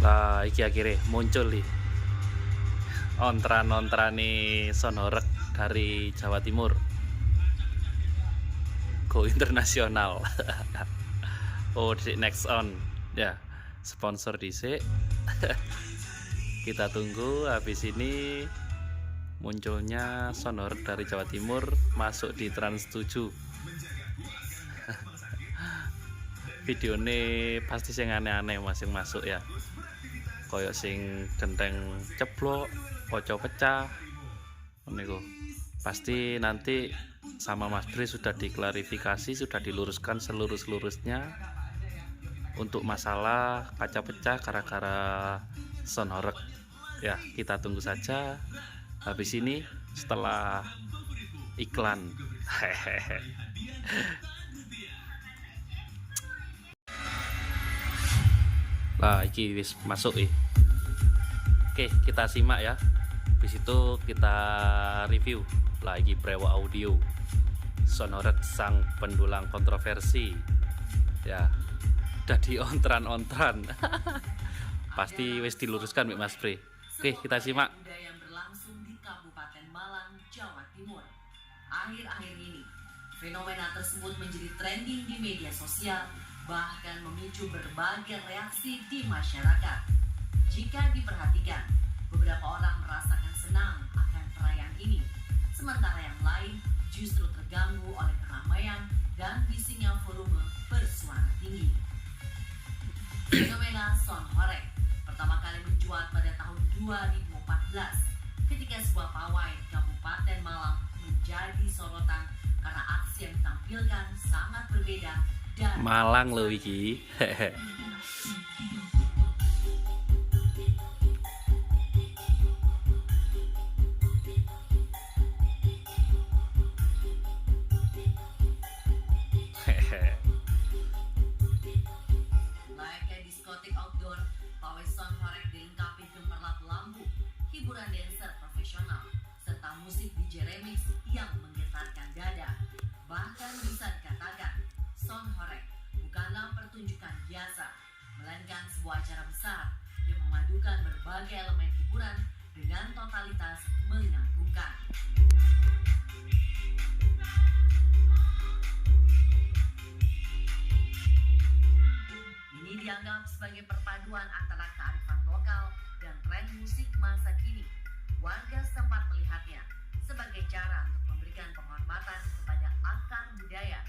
Lah iki akhirnya muncul nih ontran nih sonorek dari Jawa Timur go internasional. Oh, di next on ya, sponsor dhisik. Kita tunggu habis ini munculnya sonorek dari Jawa Timur masuk di Trans 7. Video ini pasti sing aneh-aneh masing masuk ya, koyok sing genteng ceblok, pocong pecah niku. Pasti nanti sama Mas Bri sudah diklarifikasi, sudah diluruskan selurus-lurusnya untuk masalah kaca pecah gara-gara sonorek ya. Kita tunggu saja habis ini setelah iklan. Hehehe. Lah iki wis masuk Oke, kita simak ya. Di situ kita review. Lah iki Prewa Audio. Sonorek sang pendulang kontroversi. Ya. Dadi ontran-ontran. Pasti wis diluruskan Mbak Mas Bre. Oke, kita simak. Yang berlangsung di Kabupaten Malang, Jawa Timur. Akhir-akhir ini, fenomena tersebut menjadi trending di media sosial, bahkan memicu berbagai reaksi di masyarakat. Jika diperhatikan, beberapa orang merasakan senang akan perayaan ini, sementara yang lain justru terganggu oleh keramaian dan bisingnya volume bersuara tinggi. Fenomena sonhorek pertama kali mencuat pada tahun 2014 ketika sebuah pawai di Kabupaten Malang menjadi sorotan karena aksi yang ditampilkan sangat berbeda dan Malang loh iki. layaknya diskotik outdoor, pawai sonhorek dilengkapi gemerlap lampu, hiburan dancer profesional, serta musik DJ remix yang menggetarkan dada. Bahkan bisa dikatakan, sonhorek bukanlah pertunjukan biasa, melainkan sebuah acara besar yang memadukan berbagai elemen hiburan dengan totalitas mengagumkan. Ini dianggap sebagai perpaduan antara kearifan lokal dan tren musik masa kini. Warga setempat melihatnya sebagai cara untuk memberikan penghormatan kepada akar budaya,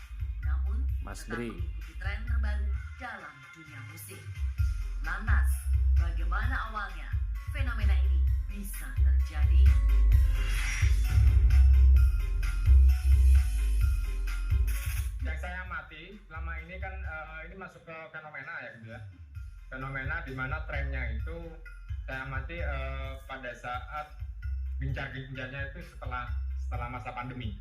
namun Mas tetap Bri. mengikuti tren terbaru dalam dunia musik. Lantas, bagaimana awalnya fenomena ini bisa terjadi? Yang saya amati selama ini kan ini masuk ke fenomena ya gitu ya. Fenomena di mana trennya itu saya amati pada saat gencar-gencarnya itu setelah masa pandemi.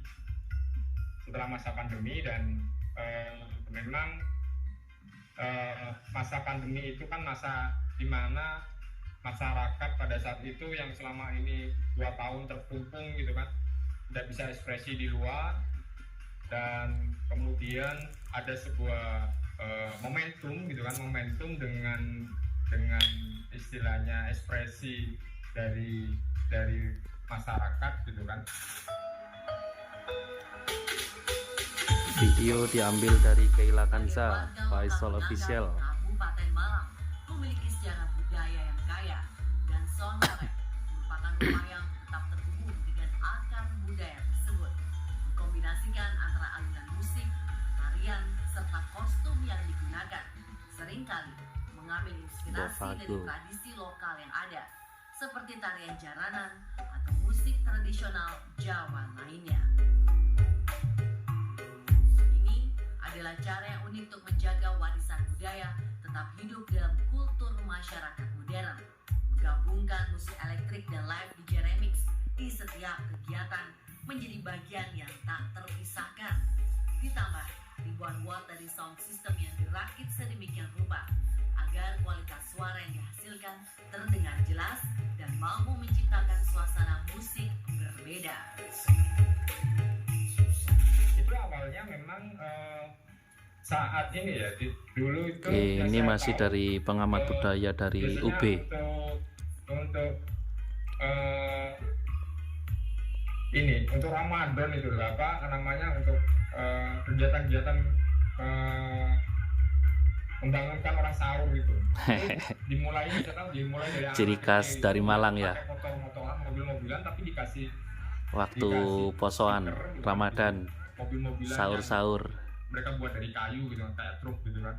Setelah masa pandemi dan memang masa pandemi itu kan masa di mana masyarakat pada saat itu yang selama ini 2 tahun terkungkung gitu kan, tidak bisa ekspresi di luar, dan kemudian ada sebuah momentum gitu kan, momentum dengan istilahnya ekspresi dari masyarakat gitu kan. Video diambil dari Keila Kansa, Faisal Official. Kabupaten Malang memiliki sejarah budaya yang kaya, dan sonhorek merupakan rumah yang tetap terhubung dengan akar budaya tersebut, mengkombinasikan antara alunan musik, tarian, serta kostum yang digunakan, seringkali mengambil inspirasi dari Bofago. tradisi lokal yang ada, seperti tarian jaranan atau musik tradisional Jawa lainnya. Ini adalah cara yang unik untuk menjaga warisan budaya tetap hidup dalam kultur masyarakat modern, menggabungkan musik elektrik dan live DJ remix di setiap kegiatan menjadi bagian yang tak terpisahkan. Ditambah ribuan watt dari sound system yang dirakit sedemikian rupa agar kualitas suara yang dihasilkan terdengar jelas dan mampu menciptakan suasana musik berbeda. Itu awalnya memang saat ini ya dulu itu Oke, yang ini saya masih tahu, dari pengamat budaya dari biasanya UB. untuk eh, ini untuk Ramadan itu apa namanya, untuk kegiatan-kegiatan membangunkan orang sahur gitu. Itu dimulai, saya tahu dimulai dari Ciri anak khas kecil dari itu Malang ya, pakai motor-motoran, mobil-mobilan, tapi dikasih waktu posoan stiker gitu, Ramadan, mobil-mobilan yang sahur-sahur, mereka buat dari kayu gitu, kayak truk gitu kan.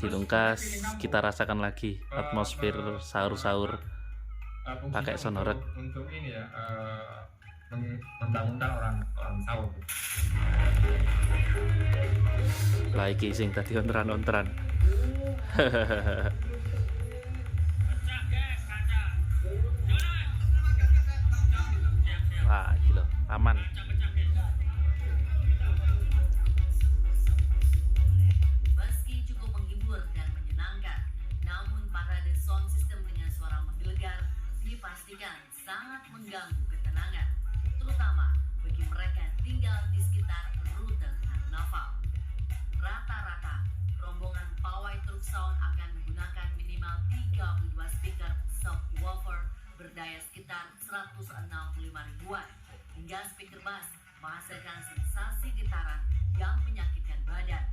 dilungkas, kita rasakan lagi atmosfer sahur-sahur pakai sonorek. Untuk ini ya, membangunkan orang sahur. Lagi sing tadi ontran-ontran. Wah, gila, aman. Meski cukup menghibur dan menyenangkan, namun parade sound system dengan suara menggelegar dipastikan sangat mengganggu ketenangan, terutama bagi mereka yang tinggal di sekitar rute karnaval. Rata-rata, rombongan pawai truk sound akan menggunakan minimal 32 speaker subwoofer berdaya sekitar 165 ribuan, hingga speaker bass menghasilkan sensasi getaran yang menyakitkan badan.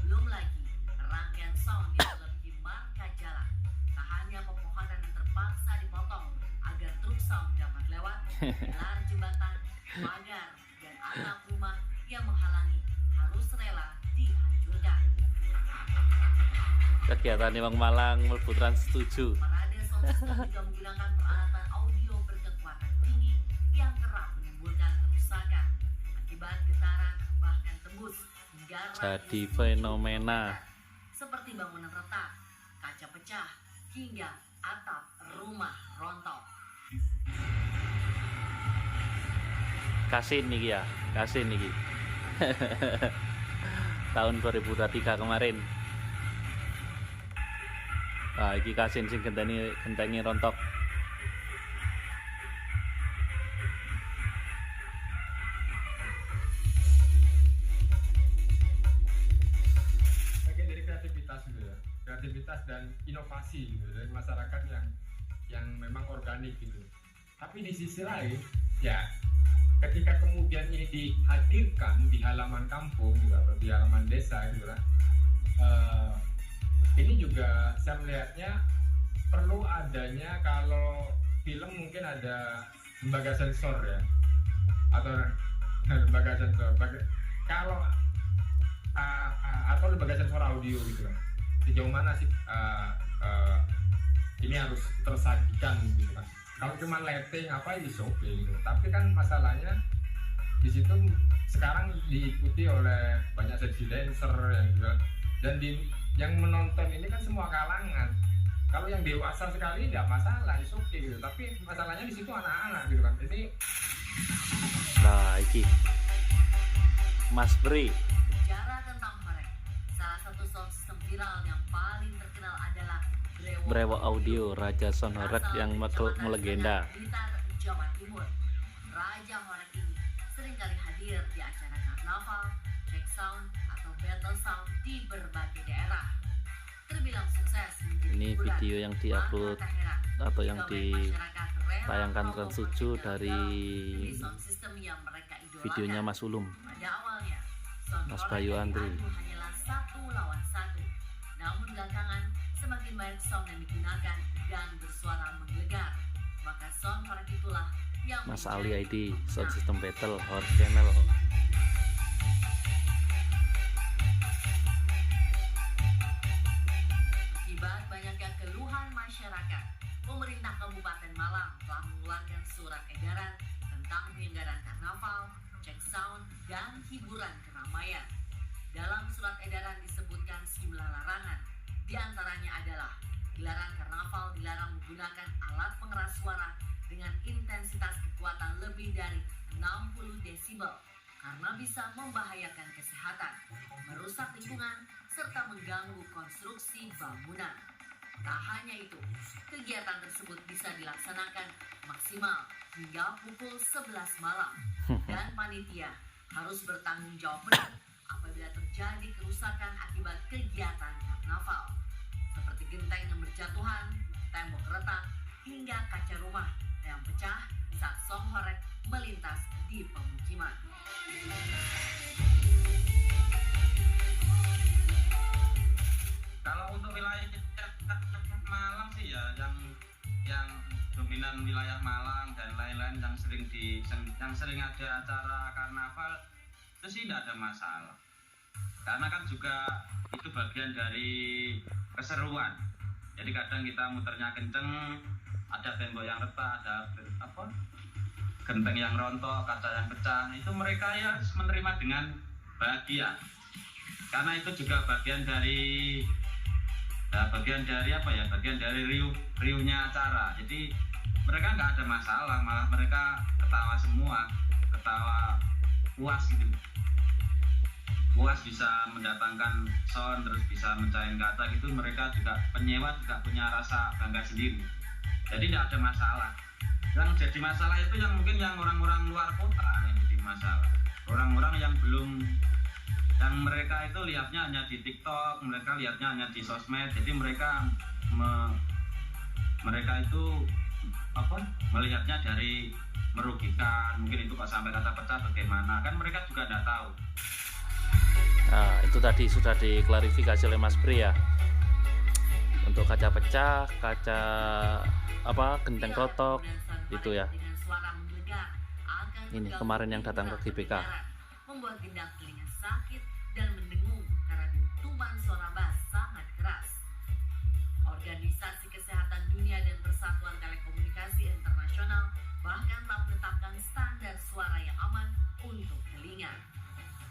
Belum lagi rangkaian sound yang melebihi marka jalan. Tak hanya pepohonan yang terpaksa dipotong agar truk sound dapat lewat, pilar jembatan, pagar, dan atap rumah yang menghalangi harus rela dihancurkan. Kegiatan Wong Malang mlebu Trans 7. Parade sound system juga menggunakan peralatan audio berkekuatan tinggi yang kerap menimbulkan kerusakan akibat getaran bahkan tembus hingga Jadi radius fenomena. seperti bangunan retak, kaca pecah, hingga atap rumah rontok. Kasin niki ya, kasin niki. Tahun 2023 kemarin. Nah, iki kasin sing genteni rontok. Bagian dari kreativitas gitu ya, kreativitas dan inovasi gitu dari masyarakat yang memang organik gitu. Tapi di sisi lain ya, ketika kemudian ini dihadirkan di halaman kampung gitu, atau di halaman desa gitu kan, ini juga saya melihatnya perlu adanya, kalau film mungkin ada lembaga sensor ya, atau lembaga sensor kalau atau lembaga sensor audio gitu kan, sejauh mana sih ini harus tersajikan gitu kan. Kalau cuma lighting apa is oke gitu, tapi kan masalahnya di situ sekarang diikuti oleh banyak sesi dancer yang juga, dan yang menonton ini kan semua kalangan. Kalau yang dewasa sekali tidak masalah, is oke gitu, tapi masalahnya di situ anak-anak gitu kan. Ini Nah, iki Mas Bri. Bicara tentang mereka, salah satu sound system viral yang paling terkenal adalah Brewo Audio, Raja Sonorek yang melegenda. Blitar, Jawa Timur. Raja Horek ini seringkali hadir di acara karnaval, check sound, atau battle sound di berbagai daerah. Terbilang sukses menjadi Ini hiburan. video yang diupload Maka tak heran atau yang jika banyak masyarakat rela ditayangkan merogoh Trans 7 kocek dari demi sound system yang mereka idolakan. videonya Mas Ulum. Pada awalnya, sound Mas horek Bayu yang Andri. diadu hanyalah 1 lawan 1. Namun belakangan semakin banyak sound yang digunakan dan bersuara menggelegar. Maka sound horek itulah yang Mas menjadi Ali ID, Sound pemenang. System Battle, Hot Channel. Akibat banyaknya keluhan masyarakat, pemerintah Kabupaten Malang telah mengeluarkan surat edaran tentang penyelenggaraan karnaval, cek sound, dan hiburan keramaian. Dalam surat edaran disebutkan sejumlah larangan. Di antaranya adalah gelaran karnaval dilarang menggunakan alat pengeras suara dengan intensitas kekuatan lebih dari 60 desibel karena bisa membahayakan kesehatan, merusak lingkungan, serta mengganggu konstruksi bangunan. Tak hanya itu, kegiatan tersebut bisa dilaksanakan maksimal hingga pukul 11 malam dan panitia harus bertanggung jawab penuh apabila apabila terjadi kerusakan akibat kegiatan karnaval, seperti genteng yang berjatuhan, tembok retak, hingga kaca rumah yang pecah saat song horeg melintas di pemukiman. Kalau untuk wilayah Malang sih ya, yang dominan wilayah Malang dan lain-lain yang sering ada acara karnaval itu sih tidak ada masalah. Karena kan juga itu bagian dari keseruan. Jadi kadang kita muternya kenceng, ada tembok yang retak, ada genteng yang rontok, kaca yang pecah. Itu mereka ya menerima dengan bahagia. Karena itu juga bagian dari riuhnya acara. Jadi mereka nggak ada masalah, malah mereka ketawa semua, ketawa puas gitu. Puas bisa mendatangkan sound, terus bisa mencairkan kaca gitu. Mereka juga, penyewa juga punya rasa bangga sendiri. Jadi tidak ada masalah. Yang jadi masalah itu yang mungkin yang orang-orang luar kota yang jadi masalah. Orang-orang yang belum, yang mereka itu lihatnya hanya di TikTok, mereka lihatnya hanya di sosmed. Jadi mereka itu melihatnya dari merugikan, mungkin itu kok sampai kaca pecah bagaimana, kan mereka juga tidak tahu. Nah, itu tadi sudah diklarifikasi oleh Mas Bre ya. Untuk kaca pecah, kaca genteng rotok itu ya. Ini kemarin yang datang ke GBK. Membuat gendang telinga sakit dan mendengung karena dentuman suara bass sangat keras. Organisasi Kesehatan Dunia dan Persatuan Telekomunikasi Internasional bahkan telah menetapkan standar suara yang aman untuk telinga.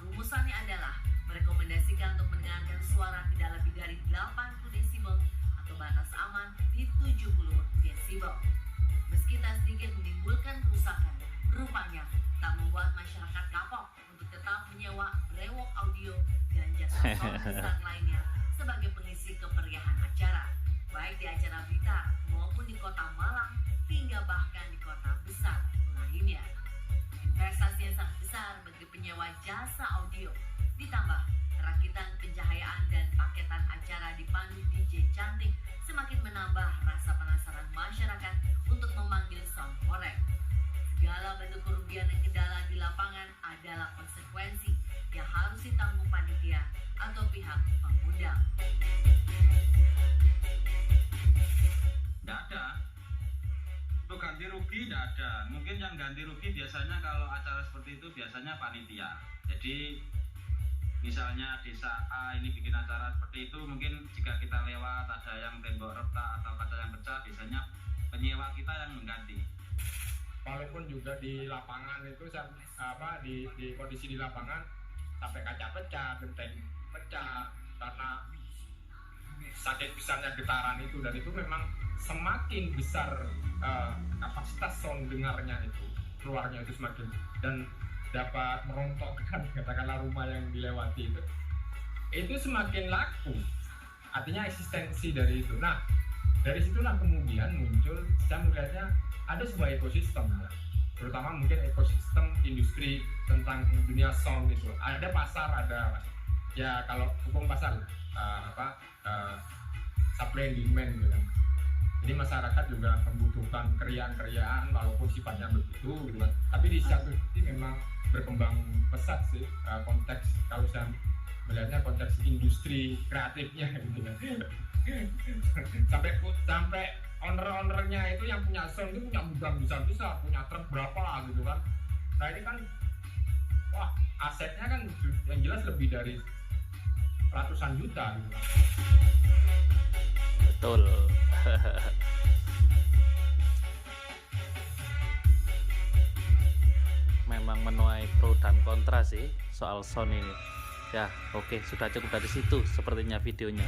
Rumusannya adalah merekomendasikan untuk mendengarkan suara tidak lebih dari 80 desibel atau batas aman di 70 desibel. Meski tak sedikit menimbulkan kerusakan, rupanya tak membuat masyarakat kapok untuk tetap menyewa brewok audio dan jasa sound besar lainnya sebagai pengisi kemeriahan acara, baik di acara Blitar maupun di kota Malang hingga bahkan di kota besar lainnya. Investasi yang sangat besar bagi penyewa jasa audio, ditambah rakitan pencahayaan dan paketan acara dipandu DJ cantik semakin menambah rasa penasaran masyarakat untuk memanggil sound horeg. Segala bentuk kerugian dan kendala di lapangan adalah konsekuensi yang harus ditanggung panitia atau pihak pengundang. Tidak ada. Untuk ganti rugi tidak ada. Mungkin yang ganti rugi biasanya kalau acara seperti itu biasanya panitia. Jadi misalnya desa A ini bikin acara seperti itu, mungkin jika kita lewat ada yang tembok retak atau kaca yang pecah, biasanya penyewa kita yang mengganti. Walaupun juga di lapangan itu di kondisi di lapangan sampai kaca pecah, genteng pecah karena sakit besarnya getaran itu, dan itu memang semakin besar kapasitas sound dengarnya itu, keluarnya itu semakin, dan dapat merontokkan katakanlah rumah yang dilewati itu semakin laku, artinya eksistensi dari itu. Nah, dari situlah kemudian muncul, saya melihatnya ada sebuah ekosistem, terutama mungkin ekosistem industri tentang dunia sound itu. Ada pasar, ada ya kalau hukum pasar supply and demand gitu kan. Jadi masyarakat juga membutuhkan keriaan-keriaan walaupun sifatnya begitu gitu kan. Tapi di satu sisi memang berkembang pesat sih konteks, kalau saya melihatnya konteks industri kreatifnya gitu kan. sampai owner-ownernya itu yang punya sound itu punya gudang besar-besar, punya truk berapa lah gitu kan. Nah ini kan wah, asetnya kan yang jelas lebih dari ratusan juta gitu kan. Betul. Memang menuai pro dan kontra sih soal sound ini. Ya, oke, sudah cukup dari situ sepertinya videonya.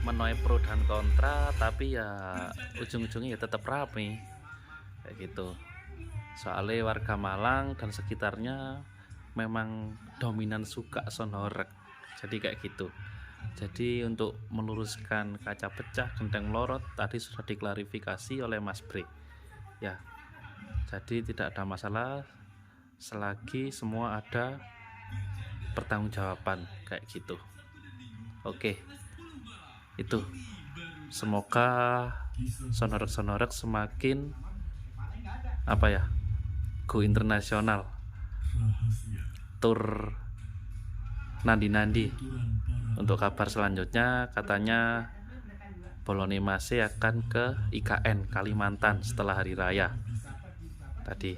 Menuai pro dan kontra, tapi ya ujung-ujungnya ya tetap rame kayak gitu. Soalnya warga Malang dan sekitarnya memang dominan suka sound horeg, jadi kayak gitu. Jadi untuk meluruskan kaca pecah, genteng melorot tadi sudah diklarifikasi oleh Mas Bre ya. Jadi tidak ada masalah selagi semua ada pertanggungjawaban kayak gitu. Oke, itu semoga sonorek semakin apa ya, go internasional, tur nandi. Untuk kabar selanjutnya katanya Boloni Mase akan ke IKN Kalimantan setelah hari raya. Tadi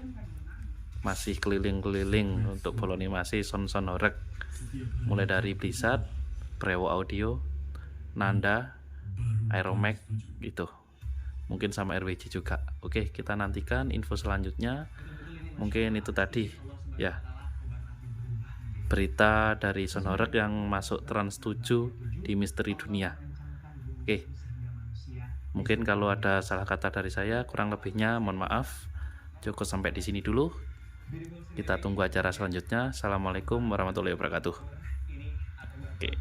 masih keliling-keliling untuk Boloni Mase sonorek, mulai dari Blizzard, Prewo Audio, Nanda, Aeromax gitu, mungkin sama RWJ juga. Oke, kita nantikan info selanjutnya. Mungkin itu tadi ya, berita dari sonorek yang masuk Trans 7 di Misteri Dunia. Oke, mungkin kalau ada salah kata dari saya, kurang lebihnya mohon maaf. Cukup sampai di sini dulu. Kita tunggu acara selanjutnya. Assalamualaikum warahmatullahi wabarakatuh. Oke.